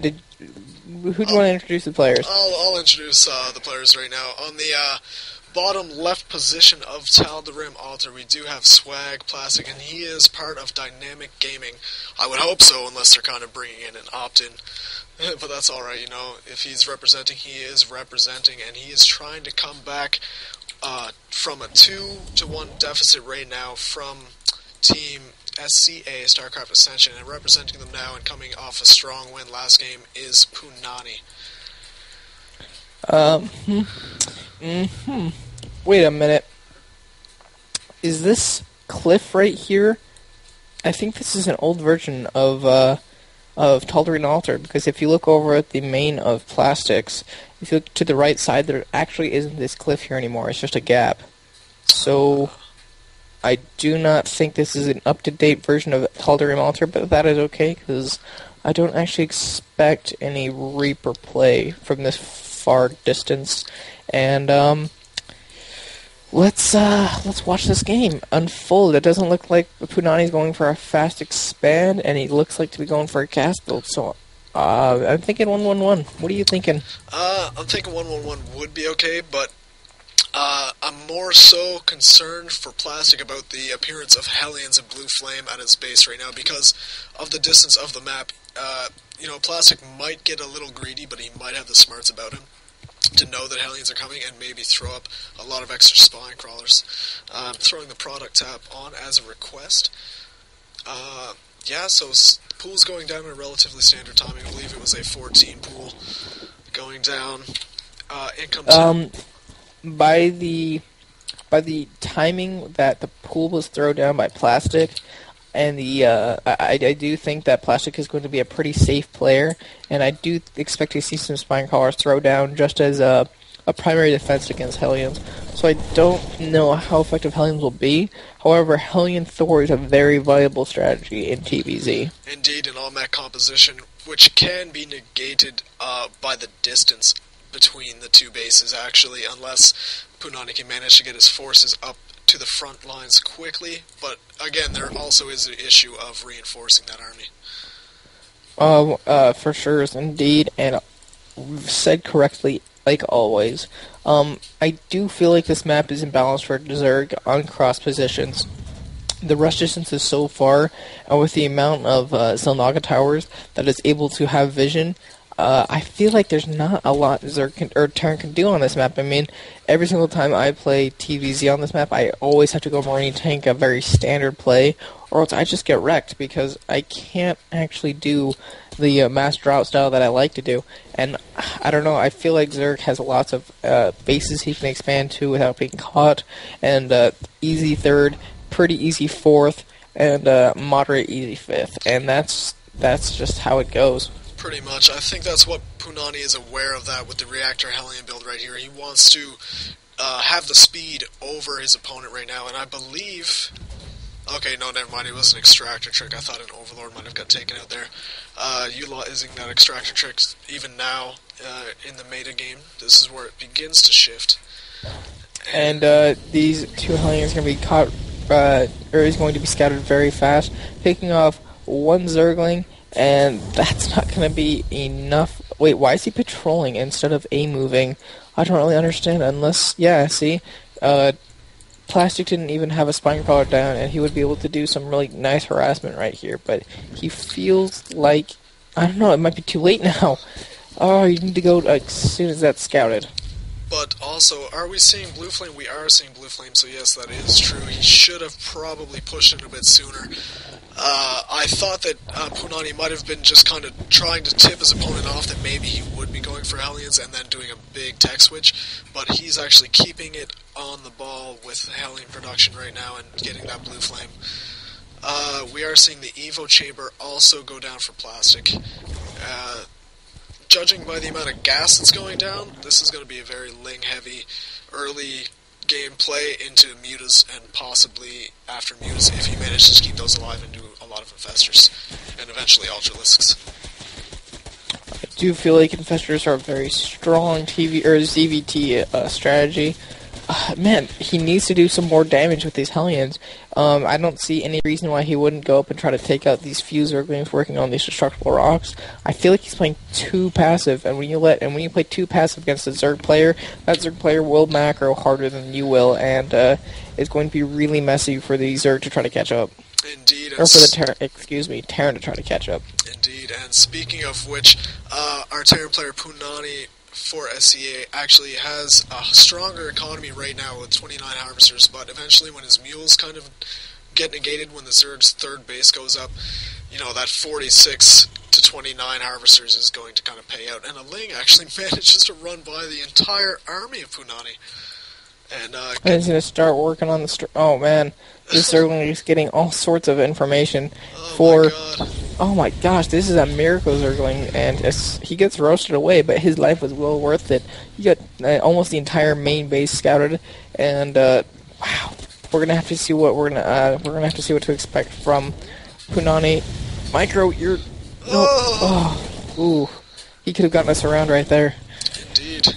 who do you want to introduce the players? I'll introduce the players right now. On the bottom left position of Tal'Darim Altar, we do have sWaGPlastic, and he is part of Dynamic Gaming. I would hope so, unless they're kind of bringing in an opt-in. But that's alright, you know. If he's representing, he is representing, and he is trying to come back from a 2-1 deficit right now from Team SCA, StarCraft Ascension, and representing them now and coming off a strong win last game is Punany. Wait a minute. Is this cliff right here? I think this is an old version of Tal'Darim Altar, because if you look over at the main of Plastics, if you look to the right side, there actually isn't this cliff here anymore. It's just a gap. So I do not think this is an up-to-date version of Tal'Darim Altar, but that is okay, because I don't actually expect any Reaper play from this far distance. And let's watch this game unfold. It doesn't look like Punany's going for a fast expand, and he looks like to be going for a cast build. So I'm thinking 1-1-1. What are you thinking? I'm thinking 1-1-1 would be okay, but I'm more so concerned for Plastic about the appearance of Hellions and Blue Flame at his base right now because of the distance of the map. You know, Plastic might get a little greedy, but he might have the smarts about him to know that Hellions are coming and maybe throw up a lot of extra spine crawlers. Throwing the product tab on as a request. Yeah, so the pool's going down in a relatively standard timing. I believe it was a 14 pool going down. By the timing that the pool was thrown down by Plastic, and I do think that Plastic is going to be a pretty safe player, and I do expect to see some spine crawlers throw down just as a primary defense against Hellions. So I don't know how effective Hellions will be. However, Hellion Thor is a very viable strategy in TVZ. Indeed, in all-mech composition, which can be negated by the distance between the two bases, actually, unless Punany can manage to get his forces up to the front lines quickly. But again, there also is the issue of reinforcing that army. For sure, indeed, and said correctly, like always. I do feel like this map is imbalanced for Zerg on cross positions. The rush distance is so far, and with the amount of Xel'Naga towers that is able to have vision, I feel like there's not a lot Zerg or Terran can do on this map. I mean, every single time I play TVZ on this map, I always have to go Marine Tank, a very standard play, or else I just get wrecked because I can't actually do the mass drought style that I like to do. And I don't know, I feel like Zerg has lots of bases he can expand to without being caught, and easy third, pretty easy fourth, and moderate easy fifth, and that's just how it goes. Pretty much. I think that's what Punany is aware of that with the Reactor Hellion build right here. He wants to have the speed over his opponent right now, and I believe... Okay, no, never mind. It was an extractor trick. I thought an Overlord might have got taken out there. Utilizing that extractor trick even now in the meta game. This is where it begins to shift. And these two Hellions are going to be caught, or is going to be scouted very fast, picking off one Zergling, and that's not going to be enough. Wait, why is he patrolling instead of A-moving? I don't really understand, unless... Yeah, see? Plastic didn't even have a spine crawler down, and he would be able to do some really nice harassment right here, but he feels like... I don't know, it might be too late now. Oh, you need to go as soon as that's scouted. But also, are we seeing Blue Flame? We are seeing Blue Flame, so yes, that is true. He should have probably pushed it a bit sooner. I thought that Punany might have been just kind of trying to tip his opponent off that maybe he would be going for Hellions and then doing a big tech switch, but he's actually keeping it on the ball with Hellion production right now and getting that Blue Flame. We are seeing the Evo Chamber also go down for Plastic. Judging by the amount of gas that's going down, this is going to be a very Ling-heavy early game play into Mutas and possibly after Mutas if he manages to keep those alive and do a lot of Infestors and eventually Ultralisks. I do feel like Infestors are a very strong TV or ZVT strategy. Man, he needs to do some more damage with these Hellions. I don't see any reason why he wouldn't go up and try to take out these few Zerglings working on these destructible rocks. I feel like he's playing too passive, and when you play too passive against a Zerg player, that Zerg player will macro harder than you will, and it's going to be really messy for the Zerg to try to catch up. Indeed. Or for the Terran to try to catch up. Indeed, and speaking of which, our Terran player Punany for SCA actually has a stronger economy right now with 29 harvesters, but eventually when his mules kind of get negated when the Zerg's third base goes up, you know, that 46 to 29 harvesters is going to kind of pay out, and a Ling actually manages to run by the entire army of Punany. And he's going to start working on the... oh, man. This Zergling is getting all sorts of information for... oh, my gosh. This is a miracle Zergling, and he gets roasted away, but his life was well worth it. You got almost the entire main base scouted, and, wow. We're going to have to see what we're going to have to see what to expect from Punany. Micro, you're... no. Oh. Ooh. He could have gotten us around right there. Indeed.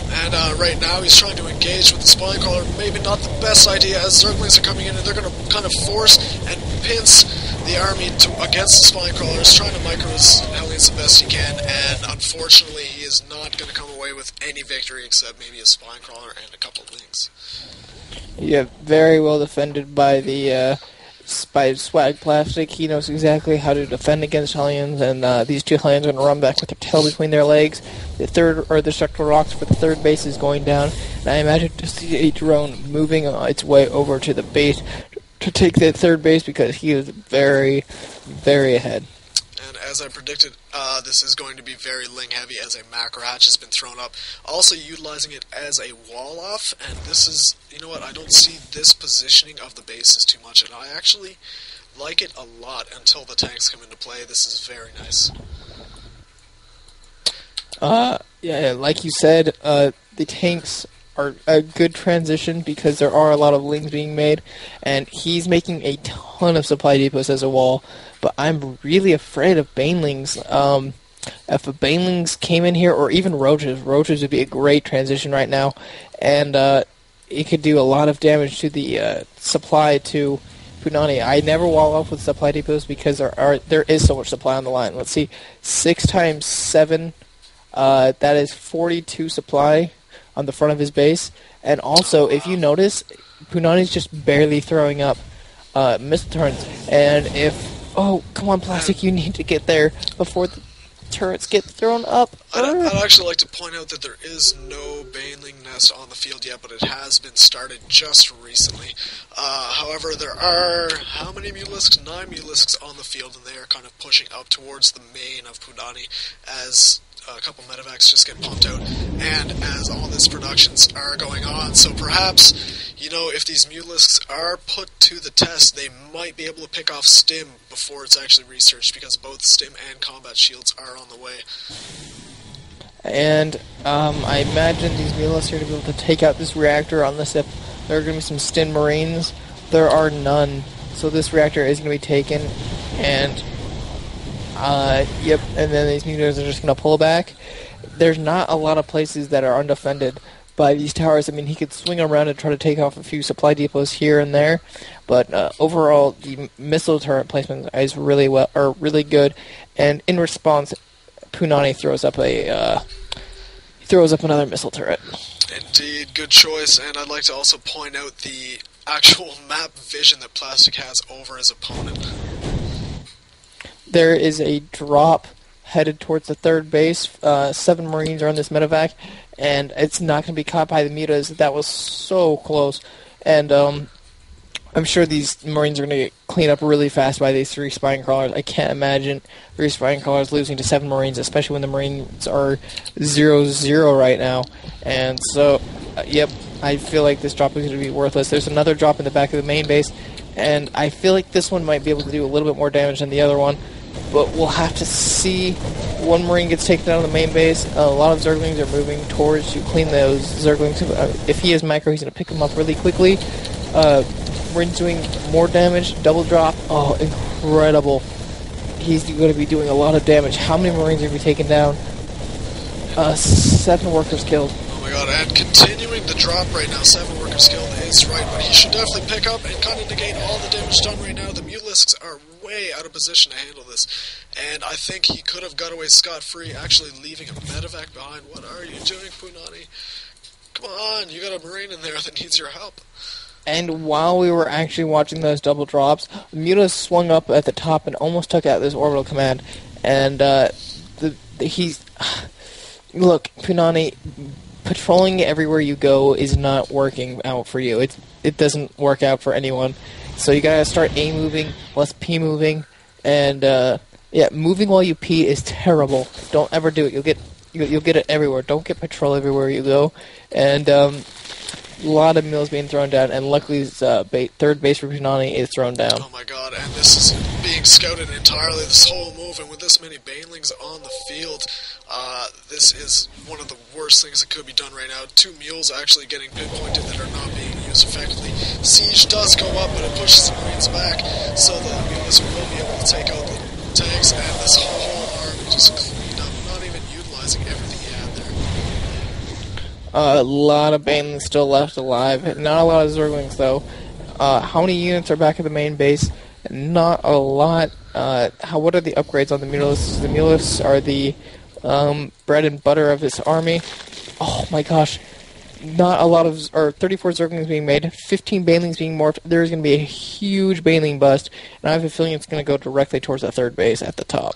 And right now he's trying to engage with the spine crawler. Maybe not the best idea, as Zerglings are coming in and they're going to kind of force and pinch the army against the spine crawlers, trying to micro his Hellions the best he can, and unfortunately he is not going to come away with any victory except maybe a spine crawler and a couple of Lings. Yeah, very well defended by the by sWaGPlastic. He knows exactly how to defend against Hellions, and these two Hellions are going to run back with their tail between their legs. The structural rocks for the third base is going down, and I imagine to see a drone moving its way over to the base to take that third base because he is very, very ahead. And as I predicted, this is going to be very Ling heavy as a macro hatch has been thrown up. Also utilizing it as a wall off, and this is, you know what, I don't see this positioning of the bases too much, and I actually like it a lot until the tanks come into play. This is very nice. Yeah, like you said, the tanks are a good transition because there are a lot of Lings being made, and he's making a ton of supply depots as a wall, but I'm really afraid of Banelings. If a Banelings came in here, or even Roaches would be a great transition right now, and it could do a lot of damage to the supply to Punany. I never wall off with supply depots because there is so much supply on the line. Let's see, 6 times 7, that is 42 supply on the front of his base. And also, if you notice, Punany's just barely throwing up missile turrets. And if... oh, come on, Plastic, you need to get there before the turrets get thrown up. I'd actually like to point out that there is no Baneling nest on the field yet, but it has been started just recently. However, there are, how many Mulisks? 9 Mulisks on the field, and they are kind of pushing up towards the main of Punany as a couple medevacs just get pumped out, and as all these productions are going on. So perhaps, you know, if these Mulisks are put to the test, they might be able to pick off Stim before it's actually researched, because both Stim and combat shields are on the way. And I imagine these Mulisks are going to be able to take out this reactor unless if there are going to be some Stim Marines. There are none, so this reactor is going to be taken, and yep, and then these Mulisks are just going to pull back. There's not a lot of places that are undefended by these towers. I mean, he could swing around and try to take off a few supply depots here and there, but overall, the missile turret placement is really good. And in response, Punany throws up another missile turret. Indeed, good choice. And I'd like to also point out the actual map vision that Plastic has over his opponent. There is a drop headed towards the third base. 7 Marines are on this medevac, and it's not going to be caught by the mutas. That was so close. And I'm sure these Marines are going to get cleaned up really fast by these 3 spine crawlers. I can't imagine 3 spine crawlers losing to 7 Marines, especially when the Marines are 0-0 right now. And so, yep, I feel like this drop is going to be worthless. There's another drop in the back of the main base, and I feel like this one might be able to do a little bit more damage than the other one. But we'll have to see. 1 Marine gets taken out of the main base. A lot of Zerglings are moving towards to clean those Zerglings. If he has micro, he's going to pick them up really quickly. Marine's doing more damage. Double drop. Oh, incredible. He's going to be doing a lot of damage. How many Marines are we taking down? 7 workers killed. Oh my god, and continuing the drop right now, 7 workers killed is right, but he should definitely pick up and kind of negate all the damage done right now. The Mutalisks are way out of position to handle this, and I think he could have got away scot-free, actually leaving a medevac behind. What are you doing, Punany? Come on, you got a Marine in there that needs your help. And while we were actually watching those double drops, Muta swung up at the top and almost took out this orbital command. And he's... Look, Punany, patrolling everywhere you go is not working out for you. It doesn't work out for anyone. So you gotta start A moving, less P moving, and yeah, moving while you P is terrible. Don't ever do it. You'll get it everywhere. Don't get patrol everywhere you go. And a lot of mills being thrown down, and luckily third base for Punany is thrown down. Oh my god, and this is being scouted entirely, this whole move, and with this many banelings on the field, this is one of the worst things that could be done right now. 2 mules actually getting pinpointed that are not being used effectively. Siege does go up, but it pushes the Marines back, so the mules will be able to take out the tanks, and this whole army just cleaned up, not even utilizing everything he had there. A lot of banelings still left alive. Not a lot of Zerglings, though. How many units are back at the main base? Not a lot. What are the upgrades on the Mutalisks? The Mutalisks are the bread and butter of this army. Oh my gosh. Not a lot of... 34 Zerglings being made, 15 banelings being morphed. There's going to be a huge baneling bust, and I have a feeling it's going to go directly towards the third base at the top.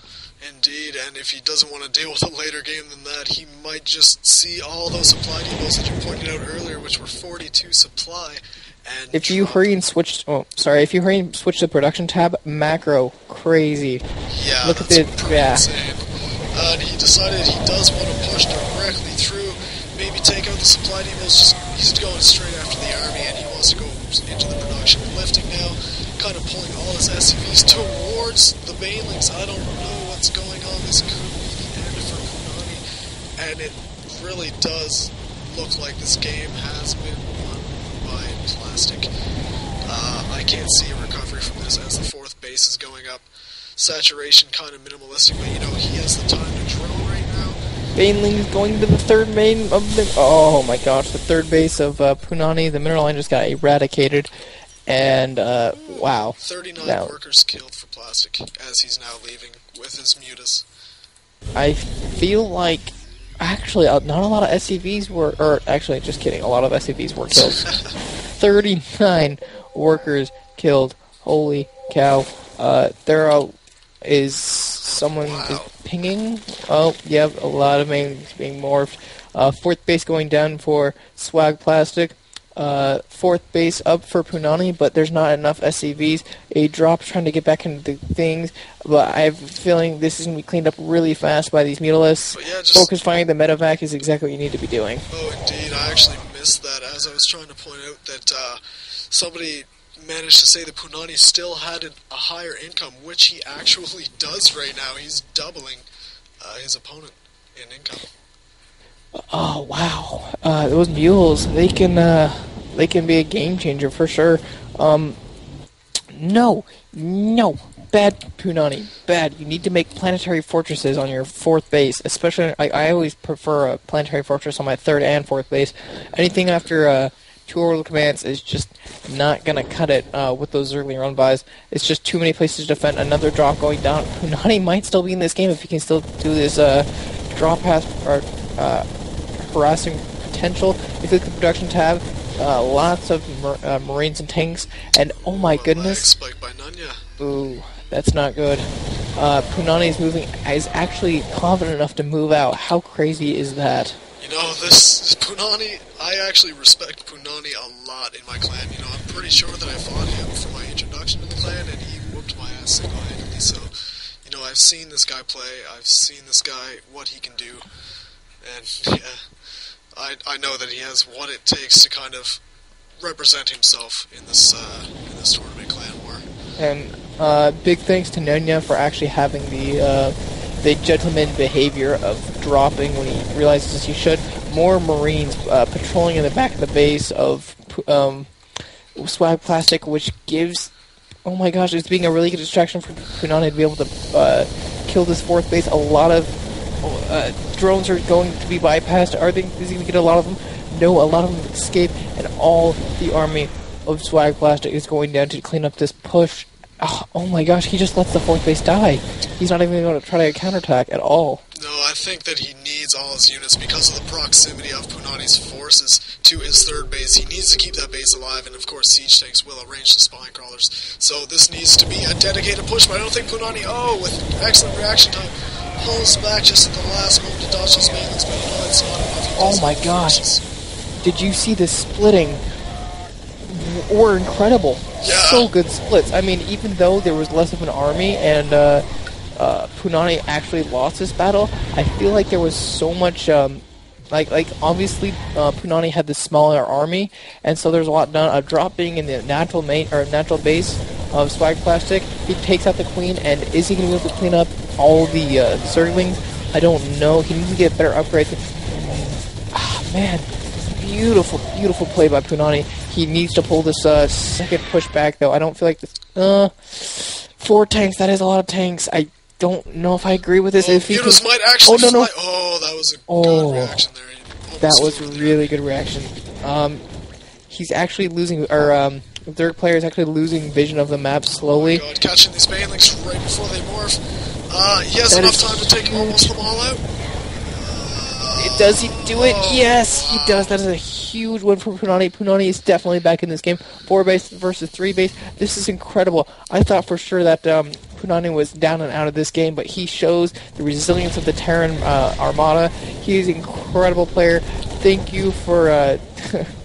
Indeed, and if he doesn't want to deal with a later game than that, he might just see all those supply depots that you pointed out earlier, which were 42 supply, and if you hurry and switch... if you hurry and switch the production tab, macro, crazy. Yeah, look that's at pretty insane. And he decided he does want to push directly through, maybe take out the supply depots. He's going straight after the army, and he wants to go into the production, lifting now, kind of pulling all his SCVs towards the banelings. I don't know what's going on. This could be the end for Punany, and it really does look like this game has been won by Plastic. I can't see a recovery from this as the 4th base is going up. Saturation kind of minimalistic, but you know, he has the time to drone right now. Banelings going to the third main of the... Oh my gosh, the third base of Punany. The mineral line just got eradicated. And, wow. 39 workers killed for Plastic as he's now leaving with his mutas. I feel like... Actually, not a lot of SCVs were... actually, just kidding. A lot of SCVs were killed. 39 workers killed. Holy cow. There is someone pinging. Oh, yeah, a lot of mains being morphed. 4th base going down for sWaGPlastic. 4th base up for Punany, but there's not enough SCVs. A drop trying to get back into the things, but I have a feeling this is going to be cleaned up really fast by these Mutalisks. Yeah, Focus finding the medevac is exactly what you need to be doing. Oh, indeed. I actually missed that as I was trying to point out that somebody managed to say that Punany still had a higher income, which he actually does right now. He's doubling his opponent in income. Oh wow! Those mules, they can be a game changer for sure. No, bad Punany, bad. You need to make planetary fortresses on your 4th base, especially. I always prefer a planetary fortress on my 3rd and 4th base. Anything after 2 orbital commands is just not gonna cut it with those Zergling run-bys. It's just too many places to defend. Another drop going down. Punany might still be in this game if he can still do this drop pass or harassing potential. If you look at the production tab, lots of Marines and tanks, and oh my goodness. Spike by Nunya. Ooh, that's not good. Punany is actually confident enough to move out. How crazy is that? You know, this Punany, I actually respect Punany a lot in my clan. You know, I'm pretty sure that I fought him for my introduction to the clan, and he whooped my ass single-handedly. So, you know, I've seen this guy play. I've seen this guy, what he can do. And, yeah, I know that he has what it takes to kind of represent himself in this tournament clan war. And big thanks to Nunya for actually having the gentleman behavior of dropping when he realizes he should. More Marines patrolling in the back of the base of sWaGPlastic, which gives... Oh my gosh, it's being a really good distraction for Punany to be able to kill this 4th base. A lot of drones are going to be bypassed. Is he going to get a lot of them? No, a lot of them escape, and all the army of sWaGPlastic is going down to clean up this push. Oh my gosh, he just lets the 4th base die. He's not even going to try to counterattack at all. No, I think that he needs all his units because of the proximity of Punany's forces to his 3rd base. He needs to keep that base alive, and of course siege tanks will arrange the spine crawlers. So this needs to be a dedicated push, but I don't think Punany, with excellent reaction time, pulls back just at the last moment to dodge those Mailings, but it's not enough. Oh my gosh. Did you see the splitting? Were incredible. Yeah. So good splits. I mean, even though there was less of an army and Punany actually lost this battle, I feel like there was so much. Obviously, Punany had the smaller army, and so there's a lot done. A drop being in the natural base of sWaGPlastic, he takes out the queen, and is he going to be able to clean up all the Zerglings? I don't know. He needs to get better upgrades. Man. Beautiful, beautiful play by Punany. He needs to pull this second push back, though. I don't feel like this. 4 tanks, that is a lot of tanks. I don't know if I agree with this. If he might actually that was a good reaction there. That was a really good reaction. He's actually losing, the 3rd player is actually losing vision of the map slowly. Oh my God, catching these Banelings right before they morph. He has enough time to take almost them all out. Does he do it? Yes, he does. That is a huge win for Punany. Punany is definitely back in this game. 4 base versus 3 base. This is incredible. I thought for sure that Punany was down and out of this game, but he shows the resilience of the Terran Armada. He is an incredible player. Thank you for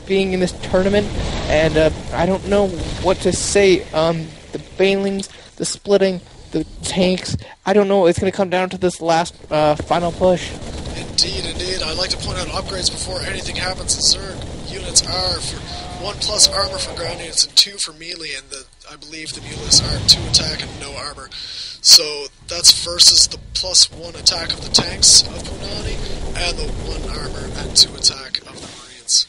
being in this tournament. And I don't know what to say. The Banelings, the splitting, the tanks. I don't know. It's going to come down to this last final push. Indeed. I'd like to point out upgrades before anything happens in Zerg. Units are for 1+ armor for ground units and 2 for melee, and I believe the Mulists are 2 attack and no armor. So that's versus the +1 attack of the tanks of Punany and the 1 armor and 2 attack of the Marines.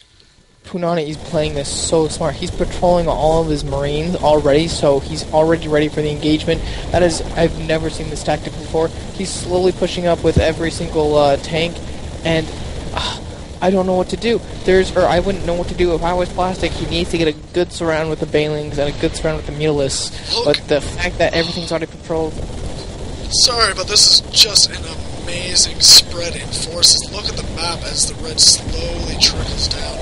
Punany is playing this so smart. He's patrolling all of his Marines already, so he's already ready for the engagement. That is, I've never seen this tactic before. He's slowly pushing up with every single tank, and I don't know what to do. I wouldn't know what to do if I was Plastic. He needs to get a good surround with the Banelings and a good surround with the Mulists. But the fact that everything's already patrolled... Sorry, but this is just an amazing spread in forces. Look at the map as the red slowly trickles down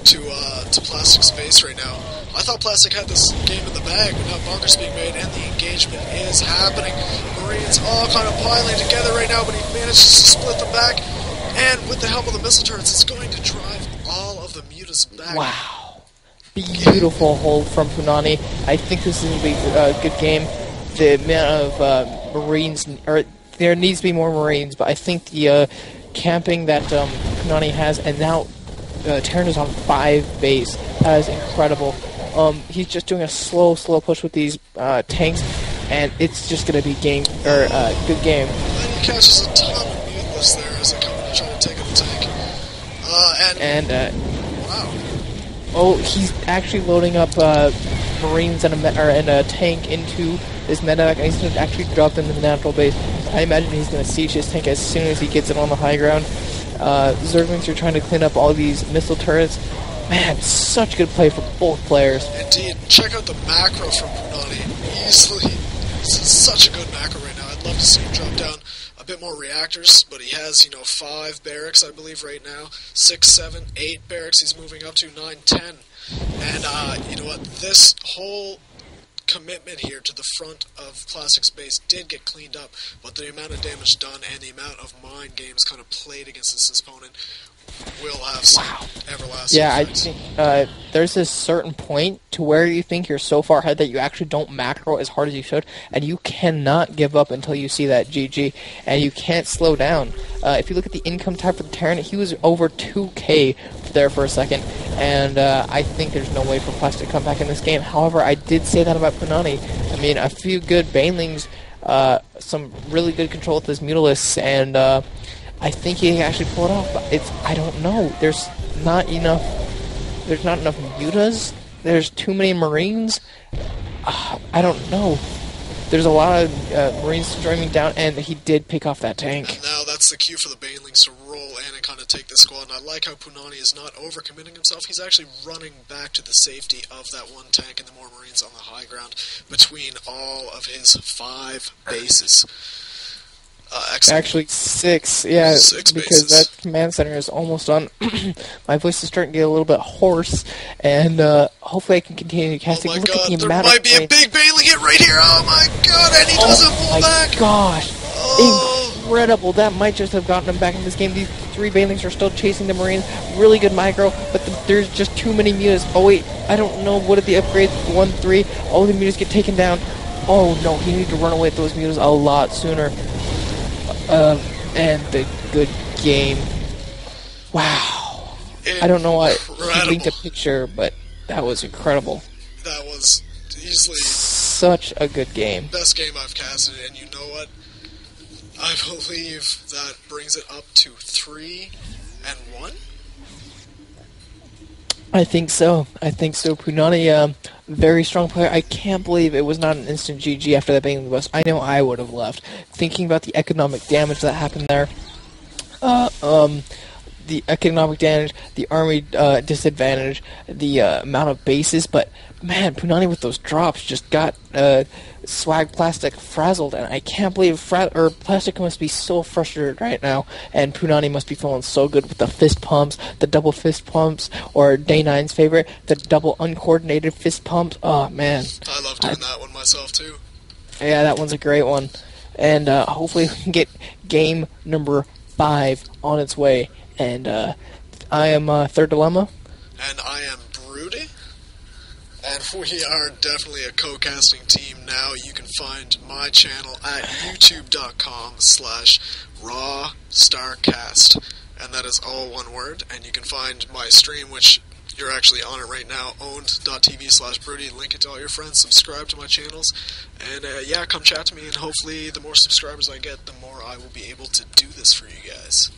to Plastic's base right now. I thought Plastic had this game in the bag, but now bunkers being made and the engagement is happening. Marines all kind of piling together right now, but he manages to split them back, and with the help of the missile turrets, it's going to drive all of the Mutas back. Wow. Beautiful hold from Punany. I think this is going to be a good game. The amount of Marines, or there needs to be more Marines, but I think the camping that Punany has, and now Terran is on 5 base. That is incredible. He's just doing a slow push with these tanks, and it's just going to be good game. And he catches a ton of Mutalists there as they come in to try to take out the tank. Wow. Oh, he's actually loading up Marines and a tank into this medevac, and he's going to actually drop them in the natural base. I imagine he's going to siege his tank as soon as he gets it on the high ground. Zerglings are trying to clean up all these missile turrets. Man, such good play for both players. Indeed. Check out the macro from Punany. Easily. This is such a good macro right now. I'd love to see him drop down a bit more reactors, but he has, 5 barracks, I believe, right now. 6, 7, 8 barracks he's moving up to, 9, 10. And, you know what? This whole commitment here to the front of Plastic's base did get cleaned up, but the amount of damage done and the amount of mind games kind of played against this opponent will have some everlasting effects. I think there's a certain point to where you think you're so far ahead that you actually don't macro as hard as you should, and you cannot give up until you see that GG, and you can't slow down. If you look at the income type for the Terran, he was over 2k there for a second, and I think there's no way for Plastic to come back in this game. However, I did say that about Punany. I mean, a few good Banelings, some really good control with his Mutalists, and I think he can actually pull it off, but I don't know. There's not enough Mutas. There's too many Marines. I don't know. There's a lot of Marines streaming down, and he did pick off that tank. And now that's the cue for the Banelings to roll in and kind of take this squad, and I like how Punany is not overcommitting himself. He's actually running back to the safety of that one tank and the more Marines on the high ground between all of his 5 bases. Excellent. Actually, 6, yeah, 6 because bases. that command center is almost done. My voice is starting to get a little bit hoarse, and hopefully I can continue casting. Oh my Look god, at the there amount might of be a big Baneling hit right here! Oh my god, and he doesn't pull back! Oh my gosh! Oh. Incredible! That might just have gotten him back in this game. These 3 Banelings are still chasing the Marines. Really good micro, but there's just too many mutas. Oh wait, I don't know. What are the upgrades? 1-3. All the mutas get taken down. Oh no, he needed to run away with those mutas a lot sooner. And the good game. Wow. I don't know why he linked a picture, but that was incredible. That was easily such a good game. Best game I've casted, and you know what? I believe that brings it up to 3-1. I think so. Punany, very strong player. I can't believe it was not an instant GG after that Baneling bust. I know I would have left. Thinking about the economic damage that happened there. The economic damage, the army disadvantage, the amount of bases, but man, Punany with those drops just got sWaGPlastic frazzled, and I can't believe Plastic must be so frustrated right now, and Punany must be feeling so good with the fist pumps, the double fist pumps, or Day 9's favorite, the double uncoordinated fist pumps. Oh man, I love doing that one myself too. Yeah, that one's a great one, and hopefully we can get game number 5 on its way. And I am Third Dilemma. And I am Broody. And we are definitely a co-casting team now. You can find my channel at youtube.com/rawstarcast. And that is all one word. And you can find my stream, which you're actually on it right now, owned.tv/Broody. Link it to all your friends. Subscribe to my channels. And yeah, come chat to me. And hopefully the more subscribers I get, the more I will be able to do this for you guys.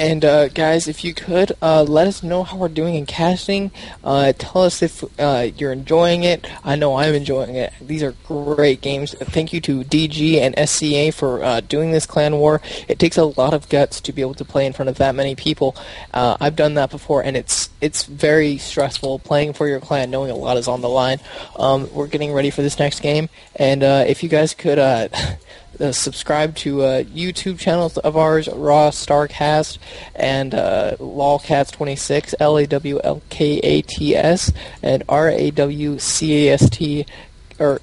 And guys, if you could, let us know how we're doing in casting. Tell us if you're enjoying it. I know I'm enjoying it. These are great games. Thank you to DG and SCA for doing this clan war. It takes a lot of guts to be able to play in front of that many people. I've done that before, and it's very stressful playing for your clan, knowing a lot is on the line. We're getting ready for this next game, and if you guys could... subscribe to YouTube channels of ours, Raw Starcast and LawCats26, LAWLKATS, and RAWCAST, or